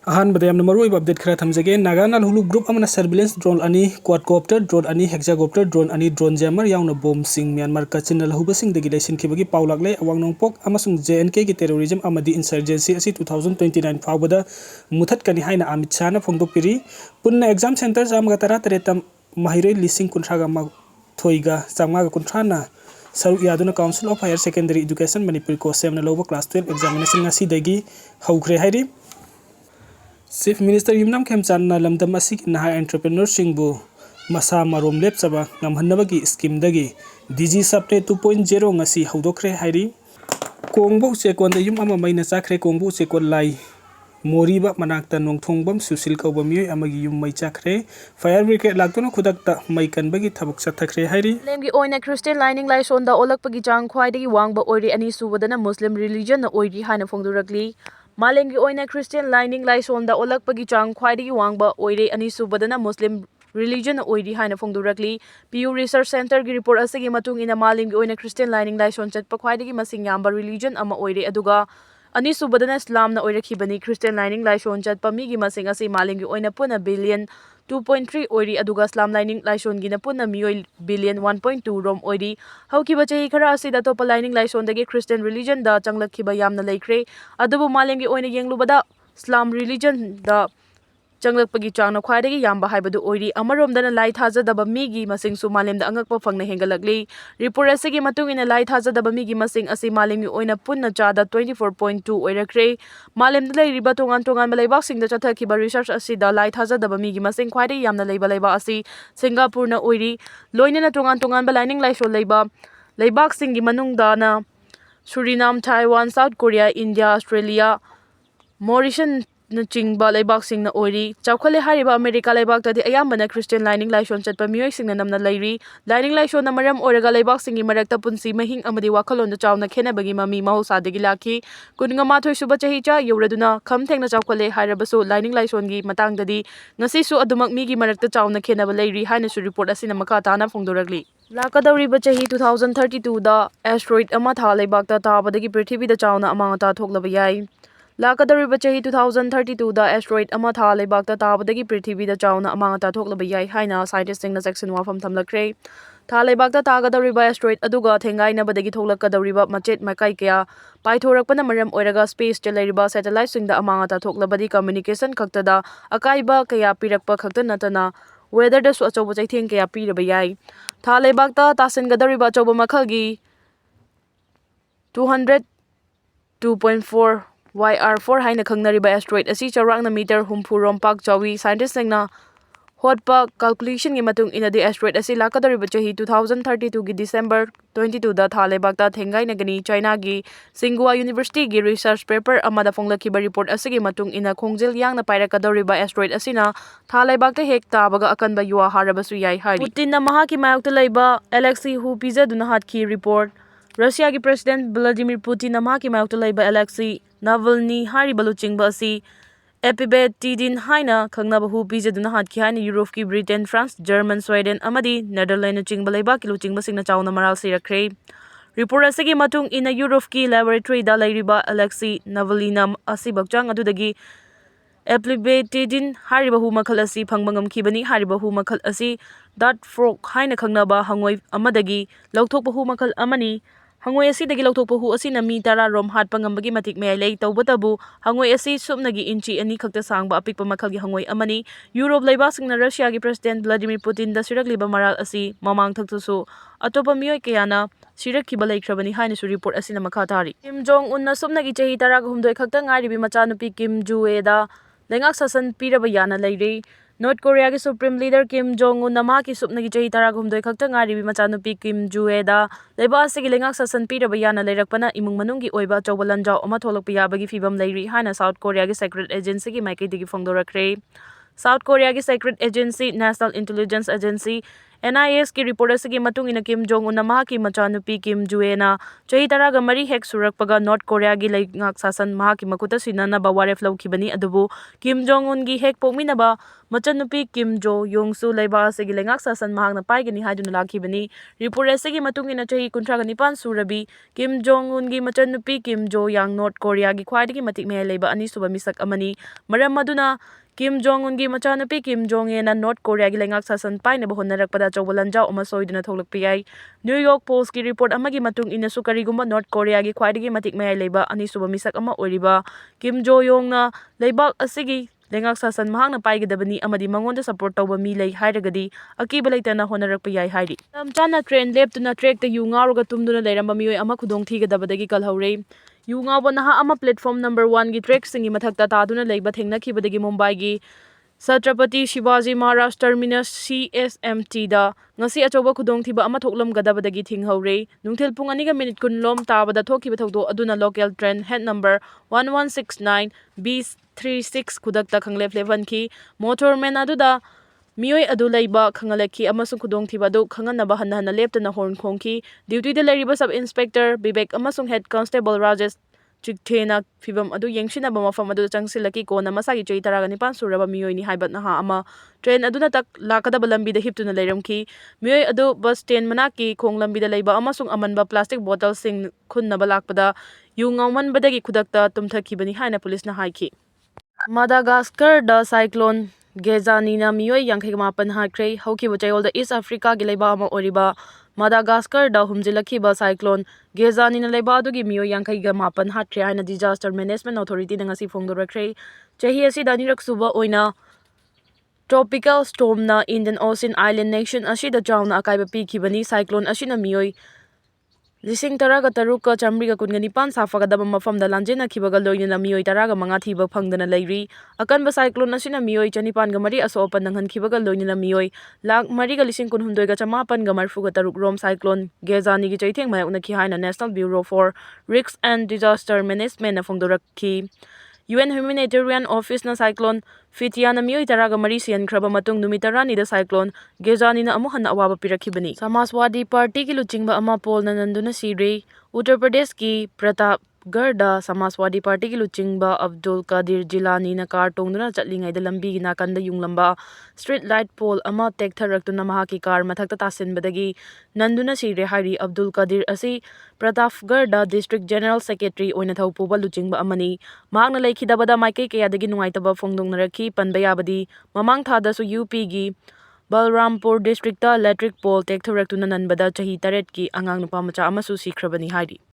अहानबदे यामना मरुइब अपडेट खरा थमजगे नागा lalhoulup ग्रुप अमना सर्विलेंस ड्रोन अनि क्वाडकॉप्टर ड्रोन अनि हेक्साकॉप्टर ड्रोन अनि ड्रोन जैमर यावना बॉम्ब सिंग म्यांमार कचिन लहौबसिंग दगी लैसिनखिबगी पाउलागले अवांगनोंगपोक अमसुंग JNK की टेररिज्म अमदी इंसर्जेंसी असि 2029 फावबदा मुथतकनी हाइना अमित शाहना फोंदोकपिरी पुन्ना एग्जाम सेंटर जामगा तरा तरेतम महिरै लिसिंग कुंथ्रागा थोइगा चांगागा कुंथ्राना सरुक यादुना council of higher secondary education Manipur को सेमना लोबो क्लास 12 एग्जामिनेशन ngasi dagi हौख्रे हाइरी चीफ मिनिस्टर युमनाम खेमचान लमदम असिगी नहा एंटरप्रेन्योर सिंगबु मसा मरोम लेपचबा ngamhannabagi स्कीम दगी DG सबने 2.0 ngasi हौदोखरे हाइरी कोंगबो चेकोन द युम अमा मैना चाखरे कोंगबो चेकोन लाई मोरीबा मनाक्ता नोंथोंगबम सुशील कौबा मियोय अमगी युम मै चाखरे फायर ब्रिगेड लाक्तुना खुदक्ता मै कनबगी थबक चथखरे हाइरी लेमगी ओइना क्रिस्टियन लाइनिंग लाइसोन द ओलकपगी चांग ख्वाइदगी वांगबा ओइरी अनि सुबदना मुस्लिम रिलीजन न ओइरी हाना फोंदुरकली मालेंगी ओइना क्रिस्टियन लाइनिंग लाइसोन द ओलकपगी चांग ख्वाइदगी वांगबा ओइरे अनि सुबदना मुस्लिम रिलीजन ओइरी हाना फोंदुरकली पीयू रिसर्च सेंटर की रिपोर्ट असगी मतुंग इना मालेंगी ओइना क्रिस्टियन लाइनिंग लाइसोन चटपा ख्वाइदगी मसिंग याम्बा रिलीजन अमा ओइरे अदुगा अनि सुबदना इस्लाम न ओइरखिबनी क्रिस्टियन लाइनिंग लाइसोन चटपा मिगी मसिंग असि मालेंगी ओइना पुना बिलियन 2.3 ओइरी अदुगा इस्लाम लाइनिंग लाइसोन गिना पुना मियोय बिलियन 1.2 रोम ओइरी हौकिबा चही खरा असि द तोपा लाइनिंग लाइसोन दगे क्रिस्टियन रिलीजन द चंगलखिबा यामना लेख्रे अदुबु मालेंगी ओइना येंगलुबदा इस्लाम रिलीजन द चंगलपगी चांगना ख्वाइदगी याम्बा हाइबदु ओइरी अमरोमदना लाई थाजदबा मिगी मसिंग सु मालेमदा अंगकपा फंगना हेंगलकली रिपोर्ट असगी मतुंग इना लाई थाजदबा मिगी मसिंग असि मालेमगी ओइना पुन्ना चादा 24.2 ओइरखरे मालेमदा लैरिबा तोंगान तोंगान बलाइबाक सिंगदा चथखिबा रिसर्च असि द लाई थाजदबा मिगी मसिंग ख्वाइदगी यामना लैबा लैबा असि सिंगापुर न ओइरी लोइनना तोंगान तोंगान बलाइनिंग लाइसो लैबा लैबाक सिंगी मनुंगदाना Suriname Taiwan South Korea India Australia मॉरिशन चिंगबा लेबाक सिंगना ओइरी चौखले हारिबा अमेरिका लेबाक तदि अयामबना क्रिस्टियन लाइनिंग लाइसोन चटपा मियोय सिंगना नमना लैरी लाइनिंग लाइसोन न मरम ओरगा लेबाक सिंगी मरक्ता पुंसी महिंग अमदि वाखलोन चावना खेनबगी ममी महौसादगी लाखी कुनिंगा माथोय सुबा चहीचा यौरदुना खमथेंगना चौखले हारबसु lining लाइसोनगी मतंगदि ngasisu adumak migi marakta chauna khenaba leiri haina su report asina makha tana phongdoragli lakadawriba chahi 2032 da asteroid ama tha leibakta tabadagi prithvi da chauna amangata thoklaba yai lakadawriba chahi 2032 da asteroid ama tha leibakta tabadagi prithvi da chauna amangata thoklaba yai haina scientist singna section wafam thamlakre tha leibakta tagadawriba asteroid aduga thengainabadagi thoklakadawriba machet makai kya paithorakpana maram oiraga space che leiriba satellite singda amangata thoklabadi communication khaktada akaiba kaya pirakpa khakta natana weather da su achouba chaitheng kaya piraba yai tha leibakta tasingadawriba achouba makhalgi 202.4 YR4 haina khangnariba asteroid asi charakna meter humpurom pak chawi scientist singna hotpa calculation gi matung inadi asteroid asi lakadariba chahi 2032 gi December 22 da thale bakta thengai nagani China gi Tsinghua University gi research paper amada fonglakhiba report asigi matung ina khongjil yangna pairakadariba asteroid asina thale bakta hek tabaga akanba yuwa harabasu yai hari Putin na mahaki mayokta leiba Alexei hu Pijaduna Hatkhre report Russia ki President Vladimir Putin na mahaki mayokta leiba Alexei Navalny hari baluchingba asi epibetidin haina khangnaba hu Pijaduna Hatkhre haina Europe ki Britain France German Sweden amadi Netherlands chingba leiba kilo chingba singna chauna maral sirakre report asigi matung ina Europe ki laboratory da leiriba Alexei Navalny asi bakchang adudagi epibetidin hari hu makhal asi phangbangam khibani hari hu makhal asi dart frog haina khangnaba hangoi amadagi lauthokpa hu makhal amani hangoi asi dagi lauthokpa hu asi na mi tara rom hat pangambagi matik me lei tawbatabu hangoi asi supnagi inchi ani khakta sangba apikpa makhalgi hangoi amani Europe leiba singna Russia gi President Vladimir Putin da sirakliba maral asi mamang thaktusu atopa miyoy kayana sirakhiba leikrabani haina su report asina makha tari Kim Jong Un na supnagi chahi 13 khakta ngaribi machanupi Kim Jue da lengak sasan piraba yana leiri North Korea ki Supreme Leader Kim Jong Un nama ki supnagi chahi 13 khakta ngaribi machanupi Kim Jue da leiba asigi lengak sasan piraba yana leirakpana imung manunggi oiba Cre Lanjao ama tholokpa yabagi fibam leiri haina South Korea ki Secret Agency ki maikaidigi phongdorakre South Korea ki Secret Agency National Intelligence Agency NISꯀꯤ report ꯑꯁꯤꯒꯤ ꯃꯇꯨꯡ ꯏꯟꯅ ꯀꯤꯝ ꯖꯣꯡ ꯎꯟꯅ ꯃꯍꯥꯛꯀꯤ ꯃꯆꯥꯅꯨꯄꯤ ꯀꯤꯝ ꯖꯨꯑꯦꯅ ꯆꯍꯤ 13 ꯍꯦꯛ ꯁꯨꯔꯛꯄꯒ ꯅꯣꯔꯊ ꯀꯣꯔꯤꯌꯥꯒꯤ ꯂꯩꯉꯥꯛ ꯁꯥꯁꯟ ꯃꯍꯥꯛꯀꯤ ꯃꯈꯨꯠꯇ ꯁꯤꯟꯅꯅꯕ ꯋꯥꯔꯦꯞ ꯂꯧꯈꯤꯕꯅꯤ, ꯑꯗꯨꯕꯨ ꯀꯤꯝ ꯖꯣꯡ ꯎꯟꯒꯤ ꯍꯦꯛ ꯄꯣꯛꯃꯤꯟꯅꯕ ꯃꯆꯟꯅꯨꯄꯤ ꯀꯤꯝ ꯖꯣ ꯌꯨꯡꯁꯨ ꯂꯩꯕꯥꯛ ꯑꯁꯤꯒꯤ ꯂꯩꯉꯥꯛ ꯁꯥꯁꯟ ꯃꯍꯥꯛꯅ ꯄꯥꯏꯒꯅꯤ ꯍꯥꯏꯗꯨꯅ ꯂꯥꯛꯈꯤꯕꯅꯤ꯫ ꯔꯤꯄꯣꯔꯠ ꯑꯁꯤꯒꯤ ꯃꯇꯨꯡ ꯏꯟꯅ ꯆꯍꯤ 37 ꯁꯨꯔꯕꯤ ꯀꯤꯝ ꯖꯣꯡ ꯎꯟꯒꯤ ꯃꯆꯟꯅꯨꯄꯤ ꯀꯤꯝ ꯖꯣ ꯌꯥꯡ ꯅꯣꯔꯊ ꯀꯣꯔꯤꯌꯥꯒꯤ ꯈ꯭ꯋꯥꯏꯗꯒꯤ ꯃꯇꯤꯛ ꯃꯌꯥꯏ ꯂꯩꯕ ꯑꯅꯤꯁꯨꯕ ꯃꯤꯁꯛ ꯑꯃꯅꯤ꯫ ꯃꯔꯝ ꯑꯗꯨꯅ ꯀꯤꯝ ꯖꯣꯡ ꯎꯟꯒꯤ ꯃꯆꯥꯅꯨꯄꯤ ꯀꯤꯝ ꯖꯣꯡ ꯑꯦꯅ ꯅꯣꯔꯊ ꯀꯣꯔꯤꯌꯥꯒꯤ ꯂꯩꯉꯥꯛ ꯁꯥꯁꯟ ꯄꯥꯏꯅꯕ ꯍꯣꯠꯅꯔꯛꯄꯗ ꯑꯆꯧꯕ ꯂꯥꯟꯖꯥꯎ ꯑꯃ ꯁꯣꯏꯗꯅ ꯊꯣꯛꯂꯛꯄ ꯌꯥꯏ꯫ ꯅ꯭ꯌꯨ ꯌꯣꯔꯛ ꯄꯣꯁꯠꯀꯤ ꯔꯤꯄꯣꯔꯠ ꯑꯃꯒꯤ ꯃꯇꯨꯡ ꯏꯟꯅꯁꯨ ꯀꯔꯤꯒꯨꯝꯕ ꯅꯣꯔꯊ ꯀꯣꯔꯤꯌꯥꯒꯤ ꯈ꯭ꯋꯥꯏꯗꯒꯤ ꯃꯇꯤꯛ ꯃꯌꯥꯏ ꯂꯩꯕ ꯑꯅꯤꯁꯨꯕ ꯃꯤꯁꯛ ꯑꯃ ꯑꯣꯏꯔꯤꯕ ꯀꯤꯝ ꯖꯣ ꯌꯣꯡꯅ ꯂꯩꯕꯥꯛ ꯑꯁꯤꯒꯤ ꯂꯩꯉꯥꯛ ꯁꯥꯁꯟ ꯃꯍꯥꯛꯅ ꯄꯥꯏꯒꯗꯕꯅꯤ ꯑꯃꯗꯤ ꯃꯉꯣꯟꯗ ꯁꯄꯣꯔꯠ ꯇꯧꯕ ꯃꯤ ꯂꯩ ꯍꯥꯏꯔꯒꯗꯤ ꯑꯀꯤꯕ ꯂꯩꯇꯅ ꯍꯣꯠꯅꯔꯛꯄ ꯌꯥꯏ ꯍꯥꯏꯔꯤ꯫ ꯃꯇꯝ ꯆꯥꯅ ꯇ꯭ꯔꯦꯟ ꯂꯦꯞꯇꯨꯅ ꯇ꯭ꯔꯦꯛꯇ ꯌꯨ ꯉꯥꯎꯔꯒ ꯇꯨꯝꯗꯨꯅ ꯂꯩꯔꯝꯕ ꯃꯤꯑꯣꯏ ꯑꯃ ꯈꯨꯗꯣꯡꯊꯤꯒꯗꯕꯗꯒꯤ ꯀꯜꯍꯧꯔꯦ꯫ ꯌꯨ ꯉꯥꯎꯕ ꯅꯍꯥ ꯑꯃ ꯄ꯭ꯂꯦꯠꯐꯣꯔꯝ ꯅꯝꯕꯔ 1ꯒꯤ ꯇ꯭ꯔꯦꯛꯁꯤꯡꯒꯤ ꯃꯊꯛꯇ ꯇꯥꯗꯨꯅ ꯂꯩꯕ ꯊꯦꯡꯅꯈꯤꯕꯗꯒꯤ ꯃꯨꯝꯕꯥꯏꯒꯤ ꯁꯇ꯭ꯔꯄꯇꯤ ꯁꯤꯕꯥꯖꯤ ꯃꯍꯥꯔꯥꯖ ꯇꯔꯃꯤꯅꯁ (CSMTꯗ ꯉꯁꯤ ꯑꯆꯧꯕ ꯈꯨꯗꯣꯡꯊꯤꯕ ꯑꯃ ꯊꯣꯛꯂꯝꯒꯗꯕꯗꯒꯤ ꯊꯤꯡꯍꯧꯔꯦ꯫ ꯅꯨꯡꯊꯤꯜ ꯄꯨꯡ 2:10 ꯇꯥꯕꯗ ꯊꯣꯛꯈꯤꯕ ꯊꯧꯗꯣꯛ ꯑꯗꯨꯅ local train head number 1169 B36 ꯈꯨꯗꯛꯇ ꯈꯪꯂꯦꯞ ꯂꯦꯞꯍꯟꯈꯤ꯫ ꯃꯣꯇꯣꯔꯃꯦꯟ ꯑꯗꯨꯗ ꯃꯤꯑꯣꯏ ꯑꯗꯨ ꯂꯩꯕ ꯈꯪꯍꯜꯂꯛꯈꯤ ꯑꯃꯁꯨꯡ ꯈꯨꯗꯣꯡꯊꯤꯕ ꯑꯗꯨ ꯈꯪꯍꯟꯅꯕ ꯍꯟꯅ ꯍꯟꯅ ꯂꯦꯞꯇꯅ ꯍꯣꯔꯟ ꯈꯣꯡꯈꯤ꯫ ꯗ꯭ꯌꯨꯇꯤꯗ ꯂꯩꯔꯤꯕ ꯁꯕ ꯏꯟꯁꯄꯦꯛꯇꯔ ꯕꯤꯕꯦꯛ ꯑꯃꯁꯨꯡ ꯍꯦꯗ ꯀꯟꯁꯇꯦꯕꯜ ꯔꯥꯖꯦꯁ ꯆꯤꯒꯊꯦꯅ ꯐꯤꯚꯝ ꯑꯗꯨ ꯌꯦꯡꯁꯤꯟꯅꯕ ꯃꯐꯝ ꯑꯗꯨꯗ ꯆꯪꯁꯤꯜꯂꯛꯈꯤ꯫ ꯀꯣꯟꯅ ꯃꯁꯥꯒꯤ ꯆꯍꯤ 19 ꯁꯨꯔꯕ ꯃꯤꯑꯣꯏꯅꯤ ꯍꯥꯏꯕ ꯅꯍꯥ ꯑꯃ ꯇ꯭ꯔꯦꯟ ꯑꯗꯨꯅ ꯂꯥꯛꯀꯗꯕ ꯂꯝꯕꯤꯗ ꯍꯤꯞꯇꯨꯅ ꯂꯩꯔꯝꯈꯤ꯫ ꯃꯤꯑꯣꯏ ꯑꯗꯨ ꯕꯁ ꯁ꯭ꯇꯦꯟꯗ ꯃꯅꯥꯛꯀꯤ ꯈꯣꯡꯂꯝꯕꯤꯗ ꯂꯩꯕ ꯑꯃꯁꯨꯡ ꯑꯃꯟꯕ ꯄ꯭ꯂꯥꯁꯇꯤꯛ ꯕꯣꯇꯜꯁꯤꯡ ꯈꯨꯟꯅꯕ ꯂꯥꯛꯄꯗ ꯌꯨ ꯉꯥꯎꯃꯟꯕꯗꯒꯤ ꯈꯨꯗꯛꯇ ꯇꯨꯝꯊꯈꯤꯕꯅꯤ ꯍꯥꯏꯅ ꯄꯨꯂꯤꯁꯅ ꯍꯥꯏꯈꯤ꯫ ꯃꯗꯥꯒꯥꯁꯀꯔꯗ ꯁꯥꯏꯀ꯭ꯂꯣꯟ ꯒꯦꯖꯥꯅꯤꯅ ꯃꯤꯑꯣꯏ 59 ꯍꯥꯠꯈ꯭ꯔꯦ꯫ ꯍꯧꯈꯤꯕ ꯆꯌꯣꯜꯗ ꯏꯁ꯭ꯠ ꯑꯐ꯭ꯔꯤꯀꯥꯒꯤ ꯂꯩꯕꯥꯛ ꯑꯃ ꯑꯣꯏꯔꯤꯕ ꯃꯗꯥꯒꯥꯁꯀꯔꯗ ꯍꯨꯝꯖꯤꯜꯂꯛꯈꯤꯕ ꯁꯥꯏꯀ꯭ꯂꯣꯟ ꯒꯦꯖꯥꯅꯤꯅ ꯂꯩꯕꯥꯛ ꯑꯗꯨꯒꯤ ꯃꯤꯑꯣꯏ 59 ꯍꯥꯠꯈ꯭ꯔꯦ ꯍꯥꯏꯅ ꯗꯤꯖꯥꯁꯇꯔ ꯃꯦꯅꯦꯖꯃꯦꯟꯠ ꯑꯣꯊꯣꯔꯤꯇꯤꯅ ꯉꯁꯤ ꯐꯣꯡꯗꯣꯔꯛꯈ꯭ꯔꯦ꯫ ꯆꯍꯤ ꯑꯁꯤꯗ ꯑꯅꯤꯔꯛ ꯁꯨꯕ ꯑꯣꯏꯅ ꯇ꯭ꯔꯣꯄꯤꯀꯦꯜ ꯁ꯭ꯇꯣꯔꯝꯅ ꯏꯟꯗꯤꯌꯟ ꯑꯣꯁꯤꯟ ꯑꯥꯏꯂꯦꯟꯗ ꯅꯦꯁꯟ ꯑꯁꯤꯗ ꯆꯥꯎꯅ ꯑꯀꯥꯏꯕ ꯄꯤꯈꯤꯕꯅꯤ꯫ ꯁꯥꯏꯀ꯭ꯂꯣꯟ ꯑꯁꯤꯅ ꯃꯤꯑꯣꯏ 13,919 ꯁꯥꯐꯒꯗꯕ ꯃꯐꯝꯗ ꯂꯥꯟꯖꯦꯟꯅꯈꯤꯕꯒ ꯂꯣꯏꯅꯅ ꯃꯤꯑꯣꯏ 15 ꯊꯤꯕ ꯐꯪꯗꯅ ꯂꯩꯔꯤ꯫ ꯑꯀꯟꯕ ꯁꯥꯏꯀ꯭ꯂꯣꯟ ꯑꯁꯤꯅ ꯃꯤꯑꯣꯏ 903 ꯑꯁꯣꯛ-ꯑꯄꯟ ꯅꯪꯍꯟꯈꯤꯕꯒ ꯂꯣꯏꯅꯅ ꯃꯤꯑꯣꯏ 4,18,933 ꯔꯣꯝ ꯁꯥꯏꯀ꯭ꯂꯣꯟ ꯒꯦꯖꯥꯅꯤꯒꯤ ꯆꯩꯊꯦꯡ ꯃꯥꯌꯣꯛꯅꯈꯤ ꯍꯥꯏꯅ national bureau for risk and disaster ꯃꯦꯅꯦꯖꯃꯦꯟꯠꯅ ꯐꯣꯡꯗꯣꯔꯛꯈꯤ꯫ UN ꯍ꯭ꯌꯨꯃꯦꯅꯤꯇꯦꯔꯤꯌꯟ ꯑꯣꯐꯤꯁꯅ ꯁꯥꯏꯀ꯭ꯂꯣꯟ ꯐꯤꯇꯤꯌꯥꯅ ꯃꯤꯑꯣꯏ 13 ꯁꯤꯍꯟꯈ꯭ꯔꯕ ꯃꯇꯨꯡ ꯅꯨꯃꯤꯠ 12ꯗ ꯁꯥꯏꯀ꯭ꯂꯣꯟ ꯒꯦꯖꯥꯅꯤꯅ ꯑꯃꯨꯛ ꯍꯟꯅ ꯑꯋꯥꯕ ꯄꯤꯔꯛꯈꯤꯕꯅꯤ꯫ ꯁꯃꯥꯖꯋꯥꯗꯤ ꯄꯥꯔꯇꯤꯒꯤ ꯂꯨꯆꯤꯡꯕ ꯑꯃ ꯄꯣꯜꯅ ꯅꯟꯗꯨꯅ ꯁꯤꯔꯦ꯫ ꯎꯠꯇꯔ ꯄ꯭ꯔꯗꯦꯁꯀꯤ ꯄ꯭ꯔꯇꯥꯞꯒꯔꯗ ꯁꯃꯥꯖꯋꯥꯗꯤ ꯄꯥꯔꯇꯤꯒꯤ ꯂꯨꯆꯤꯡꯕ ꯑꯕꯗꯨꯜ ꯀꯥꯗꯤꯔ ꯖꯤꯂꯥꯅꯤꯅ ꯀꯥꯔ ꯇꯣꯡꯗꯨꯅ ꯆꯠꯂꯤꯉꯩꯗ ꯂꯝꯕꯤꯒꯤ ꯅꯥꯀꯟꯗ ꯌꯨꯡꯂꯝꯕ ꯁ꯭ꯇꯔꯤꯠ ꯂꯥꯏꯠ ꯄꯣꯜ ꯑꯃ ꯇꯦꯛꯊꯔꯛꯇꯨꯅ ꯃꯍꯥꯛꯀꯤ ꯀꯥꯔ ꯃꯊꯛꯇ ꯇꯥꯁꯤꯟꯕꯗꯒꯤ ꯅꯟꯗꯨꯅ ꯁꯤꯔꯦ ꯍꯥꯏꯔꯤ꯫ ꯑꯕꯗꯨꯜ ꯀꯥꯗꯤꯔ ꯑꯁꯤ ꯄ꯭ꯔꯇꯥꯞꯒꯔꯗ ꯗꯤꯁꯇ꯭ꯔꯤꯛꯠ ꯖꯦꯅꯔꯦꯜ ꯁꯦꯀ꯭ꯔꯦꯇꯔꯤ ꯑꯣꯏꯅ ꯊꯧ ꯄꯨꯕ ꯂꯨꯆꯤꯡꯕ ꯑꯃꯅꯤ꯫ ꯃꯍꯥꯛꯅ ꯂꯩꯈꯤꯗꯕꯗ ꯃꯥꯏꯀꯩ ꯀꯌꯥꯗꯒꯤ ꯅꯨꯡꯉꯥꯏꯇꯕ ꯐꯣꯡꯗꯣꯛꯅꯔꯛꯈꯤ꯫ ꯄꯟꯕ ꯌꯥꯕꯗꯤ ꯃꯃꯥꯡ ꯊꯥꯗꯁꯨ UPꯒꯤ ꯕꯜꯔꯥꯝꯄꯨꯔ ꯗꯤꯁꯇ꯭ꯔꯤꯛꯇ ꯏꯂꯦꯛꯇ꯭ꯔꯤꯛ ꯄꯣꯜ ꯇꯦꯛꯊꯔꯛꯇꯨꯅ ꯅꯟꯕꯗ ꯆꯍꯤ 8ꯀꯤ ꯑꯉꯥꯡ ꯅꯨꯄꯥꯃꯆꯥ ꯑꯃꯁꯨ ꯁꯤꯈ꯭ꯔꯕꯅꯤ ꯍꯥꯏꯔꯤ꯫